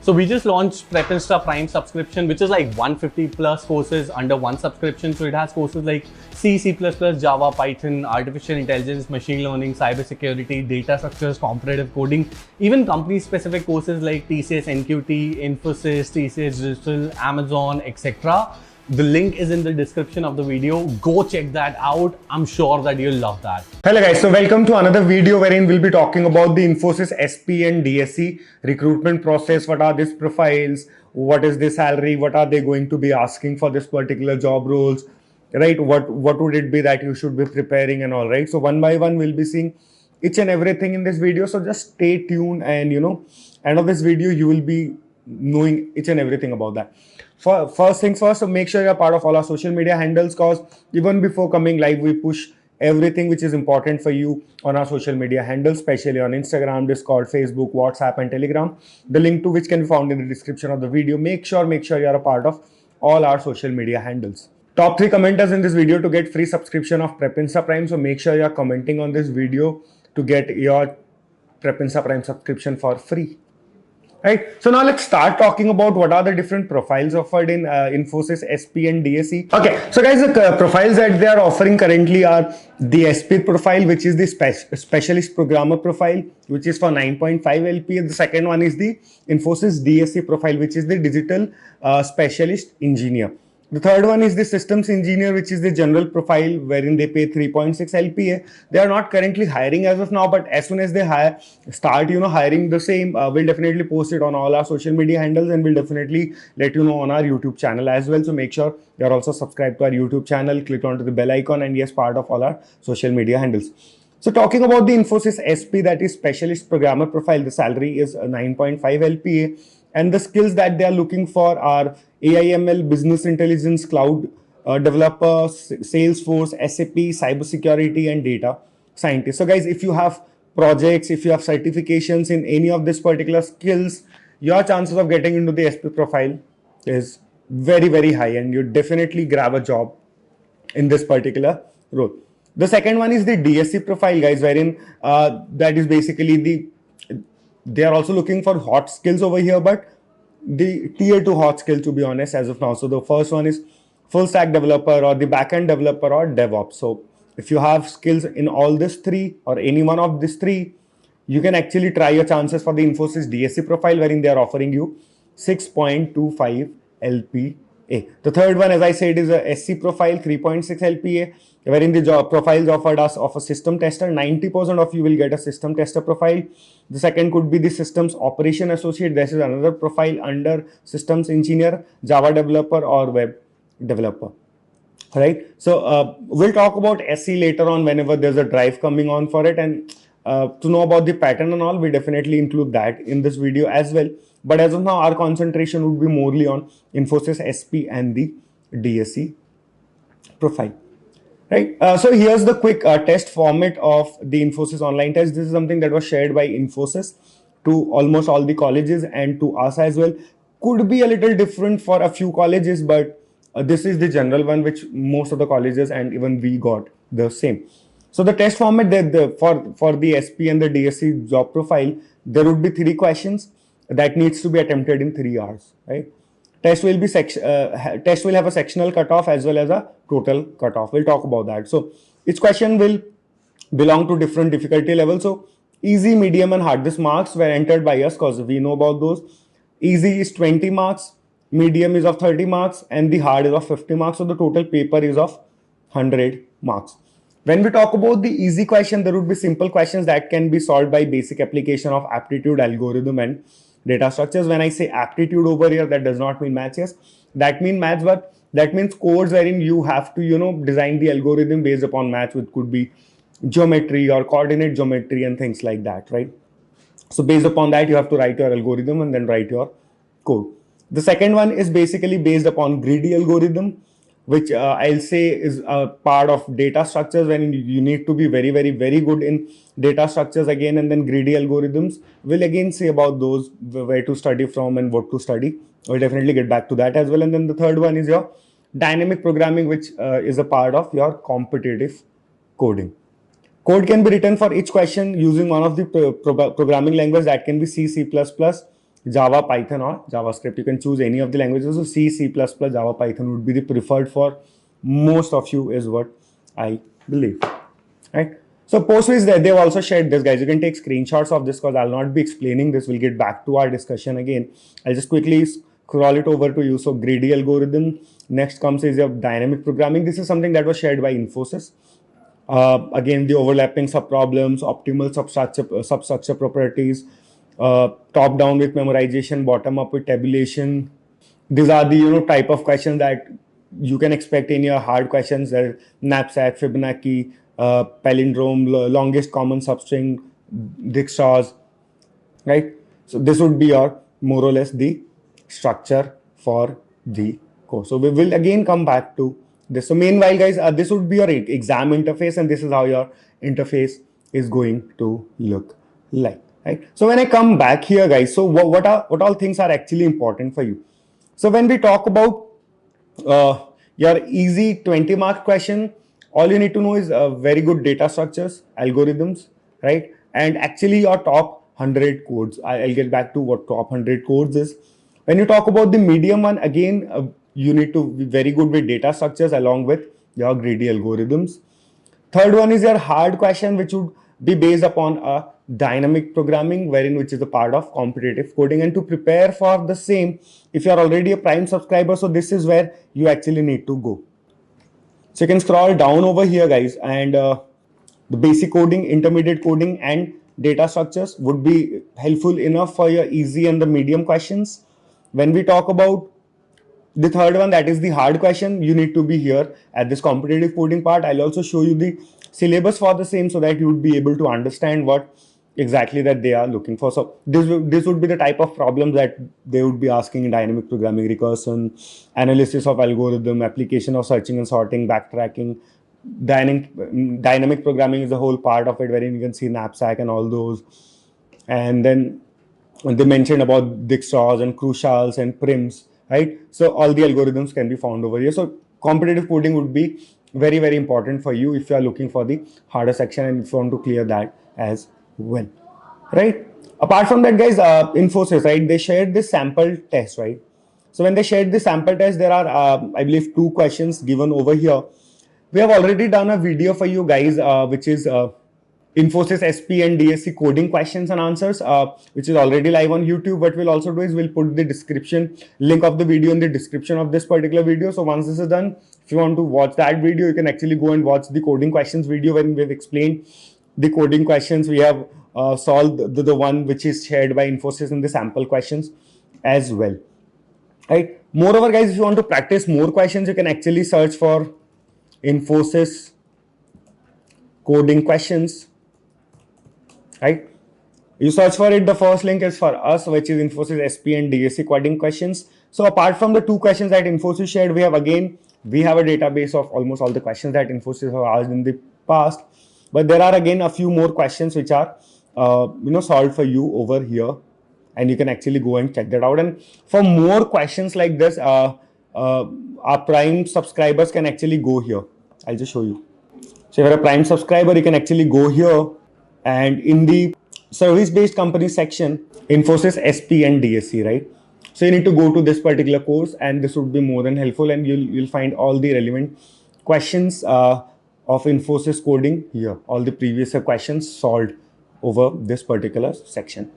So we just launched Prep Insta Prime subscription, which is like 150 plus courses under one subscription. So it has courses like C, C++, Java, Python, artificial intelligence, machine learning, cybersecurity, data structures, competitive coding, even company specific courses like TCS, NQT, Infosys, TCS Digital, Amazon, etc. The link is in the description of the video. Go check that out. I'm sure that you'll love that. Hello guys, so welcome to another video wherein we'll be talking about the Infosys SP and DSE recruitment process. What are these profiles? What is the salary? What are they going to be asking for this particular job roles? Right? What would it be that you should be preparing and all, right? So one by one we'll be seeing each and everything in this video. So just stay tuned and end of this video you will be knowing each and everything about that. First things first, so make sure you're part of all our social media handles, because even before coming live, we push everything which is important for you on our social media handles, especially on Instagram, Discord, Facebook, WhatsApp, and Telegram. The link to which can be found in the description of the video. Make sure you're a part of all our social media handles. Top 3 commenters in this video to get free subscription of Prep Insta Prime. So make sure you're commenting on this video to get your Prep Insta Prime subscription for free. Right. So now let's start talking about what are the different profiles offered in Infosys SP and DSE. Okay. So guys, the profiles that they are offering currently are the SP profile, which is the specialist programmer profile, which is for 9.5 LPA. The second one is the Infosys DSE profile, which is the digital specialist engineer. The third one is the systems engineer, which is the general profile, wherein they pay 3.6 LPA. They are not currently hiring as of now, but as soon as they start hiring the same, we'll definitely post it on all our social media handles, and we'll definitely let you know on our YouTube channel as well. So make sure you're also subscribed to our YouTube channel, click onto the bell icon, and yes, part of all our social media handles. So talking about the Infosys SP, that is specialist programmer profile, the salary is 9.5 LPA. And the skills that they are looking for are AIML, business intelligence, cloud developer, Salesforce, SAP, cybersecurity, and data scientist. So guys, if you have projects, if you have certifications in any of these particular skills, your chances of getting into the SP profile is very, very high, and you definitely grab a job in this particular role. The second one is the DSE profile, guys, wherein that is basically they are also looking for hot skills over here, but the tier 2 hot skill, to be honest, as of now. So the first one is full stack developer or the backend developer or DevOps. So if you have skills in all these three or any one of these three, you can actually try your chances for the Infosys DSE profile, wherein they are offering you 6.25 LPA. The third one, as I said, is a SC profile, 3.6 LPA, wherein the job profiles offered us of a system tester. 90% of you will get a system tester profile. The second could be the systems operation associate. This is another profile under systems engineer, Java developer, or web developer. Right. So we'll talk about SC later on whenever there's a drive coming on for it, and to know about the pattern and all, we definitely include that in this video as well. But as of now, our concentration would be morely on Infosys SP and the DSE profile. Right. So here's the quick test format of the Infosys online test. This is something that was shared by Infosys to almost all the colleges and to us as well. Could be a little different for a few colleges, but this is the general one which most of the colleges and even we got the same. So the test format for the SP and the DSE job profile, there would be 3 questions that needs to be attempted in 3 hours. Right. Test will have a sectional cutoff as well as a total cutoff. We'll talk about that. So each question will belong to different difficulty levels. So easy, medium, and hardest marks were entered by us because we know about those. Easy is 20 marks, medium is of 30 marks, and the hard is of 50 marks. So the total paper is of 100 marks. When we talk about the easy question, there would be simple questions that can be solved by basic application of aptitude, algorithm, and data structures. When I say aptitude over here, that does not mean maths. Yes, that means maths, but that means codes wherein you have to, design the algorithm based upon maths, which could be geometry or coordinate geometry and things like that, right? So based upon that, you have to write your algorithm and then write your code. The second one is basically based upon greedy algorithm, which I'll say is a part of data structures, when you need to be very, very, very good in data structures again, and then greedy algorithms. We'll again say about those, where to study from and what to study. We'll definitely get back to that as well. And then the third one is your dynamic programming, which is a part of your competitive coding. Code can be written for each question using one of the programming language, that can be C, C++, Java, Python or JavaScript. You can choose any of the languages. So C, C++, Java, Python would be the preferred for most of you is what I believe, right? So post which they've also shared this, guys. You can take screenshots of this because I'll not be explaining this. We'll get back to our discussion again. I'll just quickly scroll it over to you. So greedy algorithm. Next comes is your dynamic programming. This is something that was shared by Infosys. Again, the overlapping subproblems, optimal substructure properties, top down with memorization, bottom up with tabulation. These are the type of questions that you can expect in your hard questions. Knapsack, Fibonacci, palindrome, longest common substring, Dijkstra's, right? So this would be your more or less the structure for the course. So we will again come back to this. So meanwhile, guys, this would be your exam interface, and this is how your interface is going to look like, right? So when I come back here, guys, so what all things are actually important for you? So when we talk about your easy 20-mark question, all you need to know is very good data structures, algorithms, right? And actually your top 100 codes. I'll get back to what top 100 codes is. When you talk about the medium one, again, you need to be very good with data structures along with your greedy algorithms. Third one is your hard question, which would be based upon a dynamic programming, which is a part of competitive coding. And to prepare for the same, if you are already a Prime subscriber, so this is where you actually need to go. So you can scroll down over here, guys, and the basic coding, intermediate coding, and data structures would be helpful enough for your easy and the medium questions. When we talk about the third one, that is the hard question, you need to be here at this competitive coding part. I'll also show you the syllabus for the same so that you would be able to understand what exactly that they are looking for. So this would be the type of problems that they would be asking in dynamic programming: recursion, analysis of algorithm, application of searching and sorting, backtracking. Dynamic programming is a whole part of it, wherein you can see knapsack and all those. And then they mentioned about Dijkstra's and Crucials and Prims, right? So all the algorithms can be found over here. So competitive coding would be very, very important for you if you are looking for the harder section and if you want to clear that as well, right? Apart from that, guys, Infosys, right? They shared this sample test, right? So when they shared the sample test, there are, I believe, 2 questions given over here. We have already done a video for you guys, which is Infosys SP and DSE coding questions and answers, which is already live on YouTube. What we'll also do is we'll put the description link of the video in the description of this particular video. So once this is done, if you want to watch that video, you can actually go and watch the coding questions video when we've explained the coding questions. We have solved the one which is shared by Infosys in the sample questions as well, right? Moreover, guys, if you want to practice more questions, you can actually search for Infosys coding questions, right? You search for it. The first link is for us, which is Infosys SP and DSE coding questions. So apart from the 2 questions that Infosys shared, we have a database of almost all the questions that Infosys have asked in the past. But there are again a few more questions which are solved for you over here, and you can actually go and check that out. And for more questions like this, our Prime subscribers can actually go here. I'll just show you. So if you're a Prime subscriber, you can actually go here, and in the service-based company section, Infosys SP and DSE, right? So you need to go to this particular course, and this would be more than helpful, and you'll find all the relevant questions of Infosys coding here. All the previous questions solved over this particular section.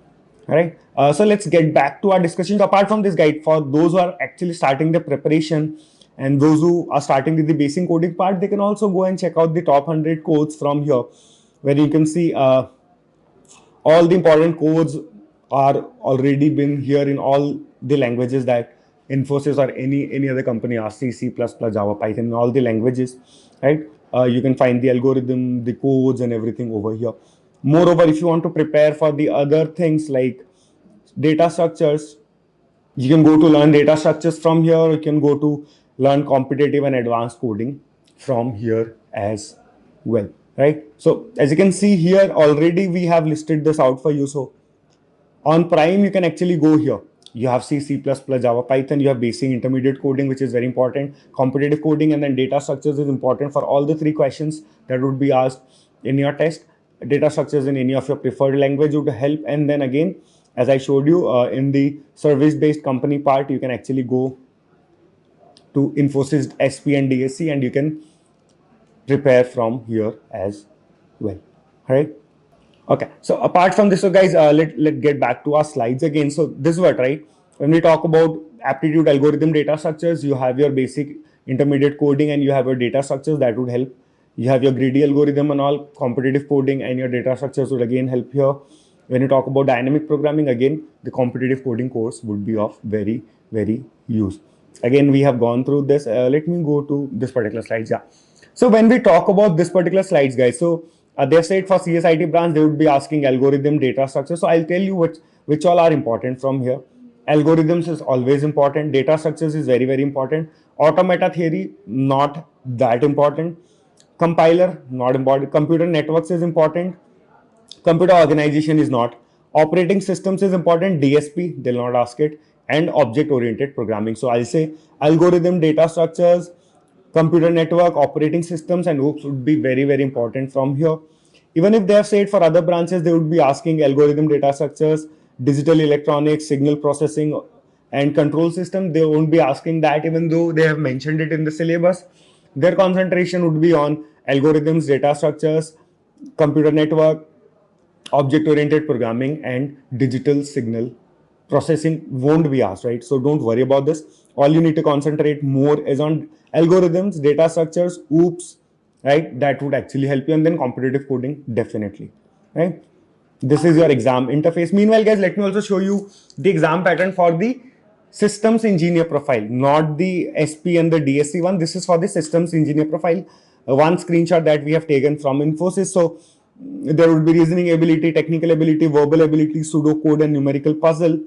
All right. So let's get back to our discussion. Apart from this guide, for those who are actually starting the preparation and those who are starting with the basic coding part, they can also go and check out the top 100 codes from here, where you can see all the important codes are already been here in all the languages that Infosys or any other company are: C, C++, Java, Python, in all the languages, right? You can find the algorithm, the codes and everything over here. Moreover, if you want to prepare for the other things like data structures, you can go to learn data structures from here. You can go to learn competitive and advanced coding from here as well, right? So as you can see here, already we have listed this out for you. So on Prime, you can actually go here. You have C, C++, Java, Python. You have basic, intermediate coding, which is very important. Competitive coding, and then data structures is important for all the 3 questions that would be asked in your test. Data structures in any of your preferred language would help. And then again, as I showed you in the service-based company part, you can actually go to Infosys SP and DSE and you can prepare from here as well. All right. Okay. So apart from this, so guys, let get back to our slides again. So this is what, right? When we talk about aptitude algorithm data structures, you have your basic intermediate coding and you have your data structures that would help. You have your greedy algorithm and all competitive coding, and your data structures would again help here. When you talk about dynamic programming, again, the competitive coding course would be of very use. Again, we have gone through this. Let me go to this particular slides. Yeah. So when we talk about this particular slides, guys, so they said for CSIT branch, they would be asking algorithm data structure. So I'll tell you which all are important from here. Algorithms is always important. Data structures is very important. Automata theory, not that important. Compiler, not important. Computer networks is important. Computer organization is not. Operating systems is important. DSP, they'll not ask it. And object oriented programming. So I'll say algorithm, data structures, computer network, operating systems, and OOPS would be very important from here. Even if they have said for other branches, they would be asking algorithm, data structures, digital electronics, signal processing, and control system. They won't be asking that, even though they have mentioned it in the syllabus. Their concentration would be on algorithms, data structures, computer network, object oriented programming, and digital signal processing won't be asked, right? So don't worry about this. All you need to concentrate more is on algorithms, data structures, OOPS, right? That would actually help you. And then competitive coding, definitely, right? This is your exam interface. Meanwhile, guys, let me also show you the exam pattern for the systems engineer profile, not the SP and the DSC one. This is for the systems engineer profile. One screenshot that we have taken from Infosys. So there would be reasoning ability, technical ability, verbal ability, pseudo code, and numerical puzzle,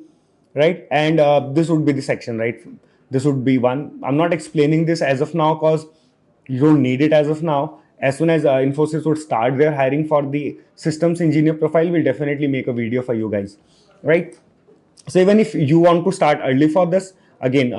right? And this would be the section, right? This would be one. I'm not explaining this as of now because you don't need it as of now. As soon as Infosys would start their hiring for the systems engineer profile, we'll definitely make a video for you guys, right? So even if you want to start early for this, again,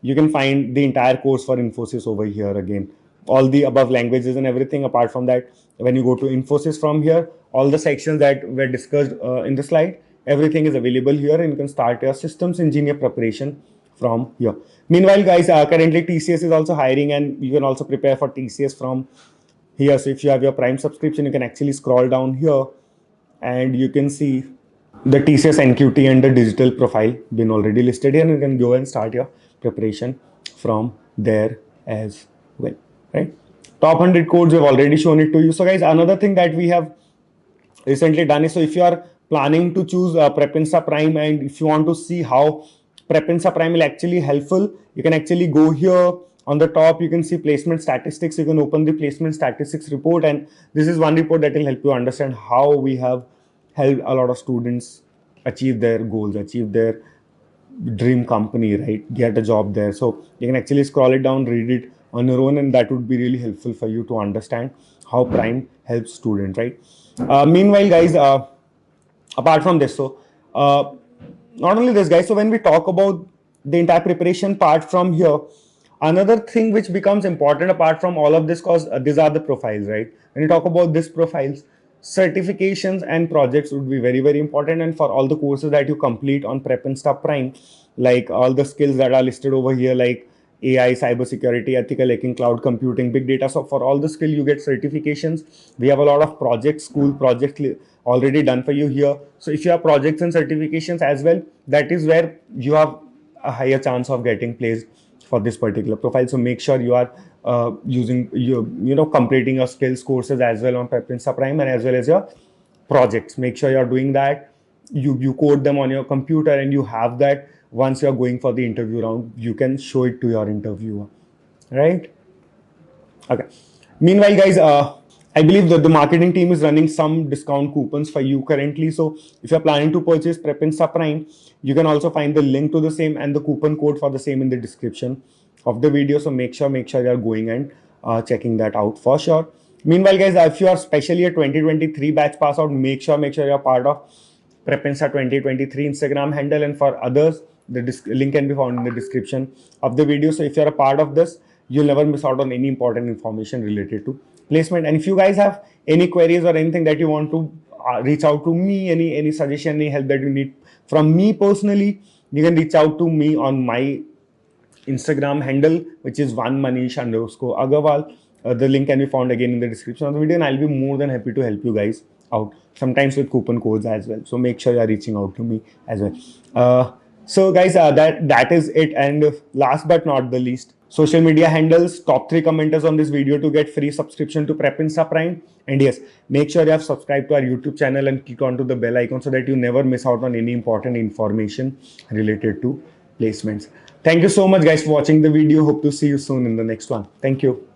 you can find the entire course for Infosys over here again. All the above languages and everything. Apart from that, when you go to Infosys from here, all the sections that were discussed in the slide, everything is available here, and you can start your systems engineer preparation from here. Meanwhile, guys, currently TCS is also hiring, and you can also prepare for TCS from here. So if you have your Prime subscription, you can actually scroll down here and you can see the TCS NQT and the digital profile been already listed here, and you can go and start your preparation from there as well, right? Top 100 codes, we've already shown it to you. So guys, another thing that we have recently done is, so if you are planning to choose Prepinsta Prime, and if you want to see how Prepinsta Prime will actually helpful, you can actually go here. On the top, you can see placement statistics. You can open the placement statistics report, and this is one report that will help you understand how we have helped a lot of students achieve their goals, achieve their dream company, right? Get a job there. So you can actually scroll it down, read it on your own, and that would be really helpful for you to understand how Prime helps students, right? Meanwhile, guys, apart from this, so not only this, guys, so when we talk about the entire preparation part from here, another thing which becomes important apart from all of this, because these are the profiles, right? When you talk about these profiles, certifications and projects would be very important. And for all the courses that you complete on Prepinsta Prime, like all the skills that are listed over here, like AI, cybersecurity, ethical hacking, cloud computing, big data. So for all the skill, you get certifications. We have a lot of projects, school projects already done for you here. So if you have projects and certifications as well, that is where you have a higher chance of getting placed for this particular profile. So make sure you are completing your skills courses as well on Prepinsta Prime, and as well as your projects. Make sure you're doing that. You code them on your computer, and you have that. Once you're going for the interview round, you can show it to your interviewer, right? Okay. Meanwhile, guys, I believe that the marketing team is running some discount coupons for you currently. So if you're planning to purchase Prepinsta Prime, you can also find the link to the same and the coupon code for the same in the description of the video. So make sure you're going and checking that out for sure. Meanwhile, guys, if you are especially a 2023 batch pass out, make sure you're part of Prepinsta 2023 Instagram handle, and for others, the link can be found in the description of the video. So if you're a part of this, you'll never miss out on any important information related to placement. And if you guys have any queries or anything that you want to reach out to me, any suggestion, any help that you need from me personally, you can reach out to me on my Instagram handle, which is @1manish_agarwal. The link can be found again in the description of the video, and I'll be more than happy to help you guys out, sometimes with coupon codes as well. So make sure you are reaching out to me as well. So guys, that is it. And last but not the least, social media handles, top 3 commenters on this video to get free subscription to Prep Insta Prime. And yes, make sure you have subscribed to our YouTube channel and click onto the bell icon so that you never miss out on any important information related to placements. Thank you so much guys for watching the video. Hope to see you soon in the next one. Thank you.